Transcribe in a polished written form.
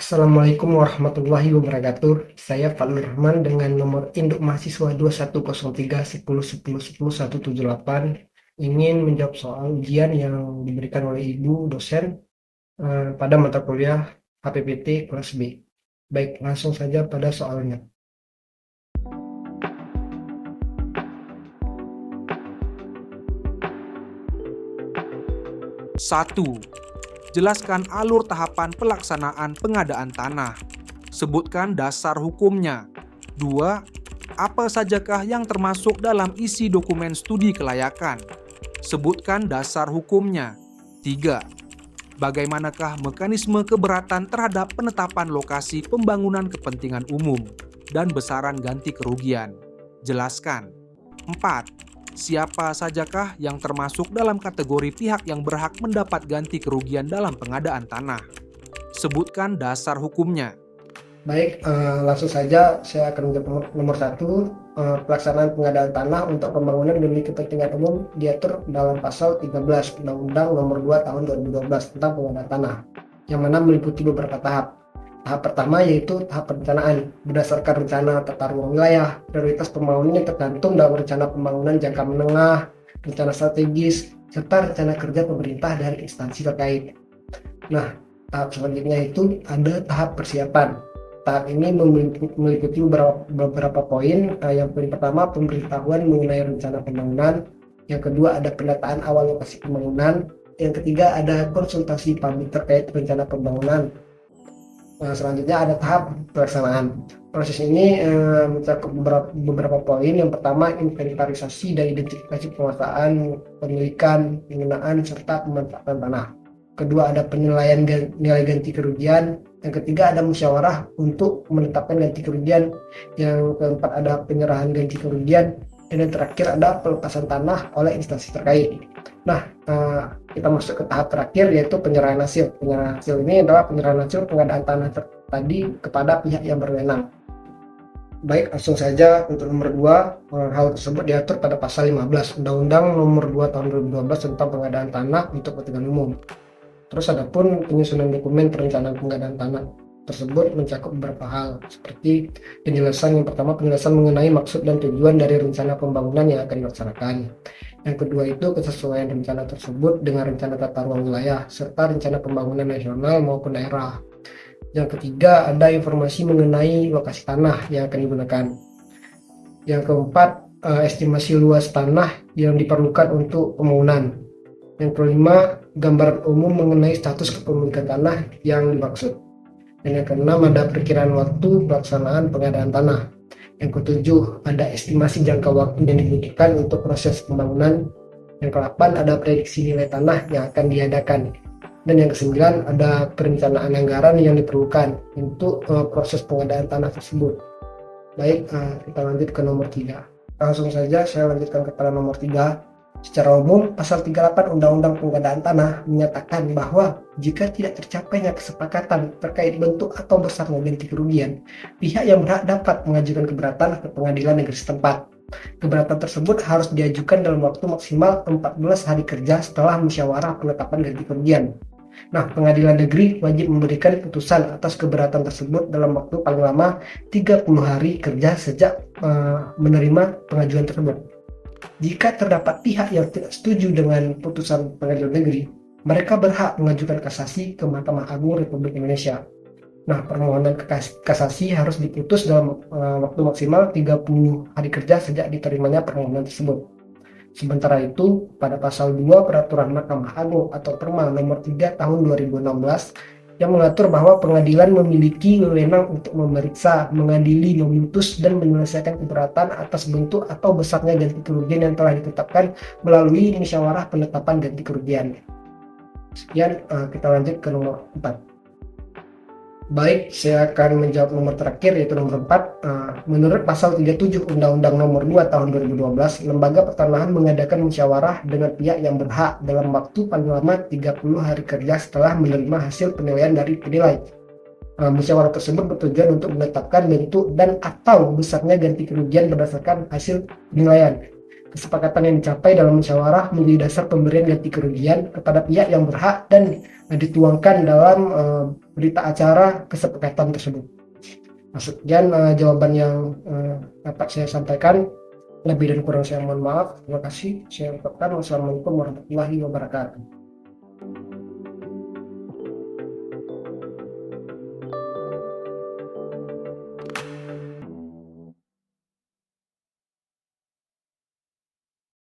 Assalamualaikum warahmatullahi wabarakatuh. Saya Fadlur Rahman dengan nomor induk mahasiswa 2103 10 10 10 178 ingin menjawab soal ujian yang diberikan oleh Ibu dosen pada mata kuliah HPPT kelas B. Baik, langsung saja pada soalnya. Satu, jelaskan alur tahapan pelaksanaan pengadaan tanah. Sebutkan dasar hukumnya. 2. Apa sajakah yang termasuk dalam isi dokumen studi kelayakan? Sebutkan dasar hukumnya. 3. Bagaimanakah mekanisme keberatan terhadap penetapan lokasi pembangunan kepentingan umum dan besaran ganti kerugian? Jelaskan. 4. Siapa sajakah yang termasuk dalam kategori pihak yang berhak mendapat ganti kerugian dalam pengadaan tanah? Sebutkan dasar hukumnya. Baik, langsung saja saya akan menjawab nomor satu. Pelaksanaan pengadaan tanah untuk pembangunan demi kepentingan umum diatur dalam pasal 13 Undang-Undang Nomor 2 Tahun 2012 tentang pengadaan tanah, yang mana meliputi beberapa tahap. Tahap pertama yaitu tahap perencanaan. Berdasarkan rencana tata ruang wilayah, prioritas pembangunan yang tergantung dalam rencana pembangunan jangka menengah, rencana strategis, serta rencana kerja pemerintah dan instansi terkait. Nah, tahap selanjutnya itu ada tahap persiapan. Tahap ini meliputi beberapa poin. Yang poin pertama, pemberitahuan mengenai rencana pembangunan. Yang kedua, ada pendataan awal lokasi pembangunan. Yang ketiga, ada konsultasi publik terkait rencana pembangunan. Selanjutnya ada tahap pelaksanaan. Proses ini mencakup beberapa poin. Yang pertama, inventarisasi dan identifikasi penguasaan, pemilikan, penggunaan, serta pemanfaatan tanah. Kedua, ada penilaian nilai ganti kerugian. Yang ketiga, ada musyawarah untuk menetapkan ganti kerugian. Yang keempat, ada penyerahan ganti kerugian. Dan yang terakhir, ada pelepasan tanah oleh instansi terkait. Nah, kita masuk ke tahap terakhir, yaitu penyerahan hasil. Penyerahan hasil ini adalah penyerahan hasil pengadaan tanah tadi kepada pihak yang berwenang. Baik, langsung saja untuk nomor 2. Hal tersebut diatur pada pasal 15 Undang-Undang Nomor 2 Tahun 2012 tentang pengadaan tanah untuk kepentingan umum. Terus adapun penyusunan dokumen perencanaan pengadaan tanah tersebut mencakup beberapa hal, seperti penjelasan. Yang pertama, penjelasan mengenai maksud dan tujuan dari rencana pembangunan yang akan dilaksanakan. Yang kedua itu kesesuaian rencana tersebut dengan rencana tata ruang wilayah serta rencana pembangunan nasional maupun daerah. Yang ketiga, ada informasi mengenai lokasi tanah yang akan digunakan. Yang keempat, estimasi luas tanah yang diperlukan untuk pembangunan. Yang kelima, gambaran umum mengenai status kepemilikan tanah yang dimaksud. Dan yang keenam, ada perkiraan waktu pelaksanaan pengadaan tanah. Yang ketujuh, ada estimasi jangka waktu yang dibutuhkan untuk proses pembangunan. Yang kedelapan, ada prediksi nilai tanah yang akan diadakan. Dan yang kesembilan, ada perencanaan anggaran yang diperlukan untuk proses pengadaan tanah tersebut. Baik, kita lanjut ke nomor 3. Langsung saja saya lanjutkan kepada nomor 3. Secara umum, pasal 38 Undang-Undang Pengadaan Tanah menyatakan bahwa jika tidak tercapainya kesepakatan terkait bentuk atau besarnya ganti kerugian, pihak yang berhak dapat mengajukan keberatan ke pengadilan negeri setempat. Keberatan tersebut harus diajukan dalam waktu maksimal 14 hari kerja setelah musyawarah penetapan ganti kerugian. Nah, pengadilan negeri wajib memberikan putusan atas keberatan tersebut dalam waktu paling lama 30 hari kerja sejak menerima pengajuan tersebut. Jika terdapat pihak yang tidak setuju dengan putusan pengadilan negeri, mereka berhak mengajukan kasasi ke Mahkamah Agung Republik Indonesia. Nah, permohonan kasasi harus diputus dalam waktu maksimal 30 hari kerja sejak diterimanya permohonan tersebut. Sementara itu, pada pasal 2 Peraturan Mahkamah Agung atau Perma nomor 3 tahun 2016 yang mengatur bahwa pengadilan memiliki wewenang untuk memeriksa, mengadili, memutus, dan menyelesaikan keberatan atas bentuk atau besarnya ganti kerugian yang telah ditetapkan melalui musyawarah penetapan ganti kerugian. Sekian, kita lanjut ke nomor 4. Baik, saya akan menjawab nomor terakhir, yaitu nomor 4. Menurut pasal 37 Undang-Undang Nomor 2 Tahun 2012, Lembaga Pertanahan mengadakan musyawarah dengan pihak yang berhak dalam waktu paling lama 30 hari kerja setelah menerima hasil penilaian dari penilai. Musyawarah tersebut bertujuan untuk menetapkan bentuk dan atau besarnya ganti kerugian berdasarkan hasil penilaian. Kesepakatan yang dicapai dalam musyawarah menjadi dasar pemberian ganti kerugian kepada pihak yang berhak dan dituangkan dalam berita acara kesepakatan tersebut. Sekian jawaban yang dapat saya sampaikan. Lebih dan kurang saya mohon maaf. Terima kasih. Saya ucapkan wassalamualaikum warahmatullahi wabarakatuh.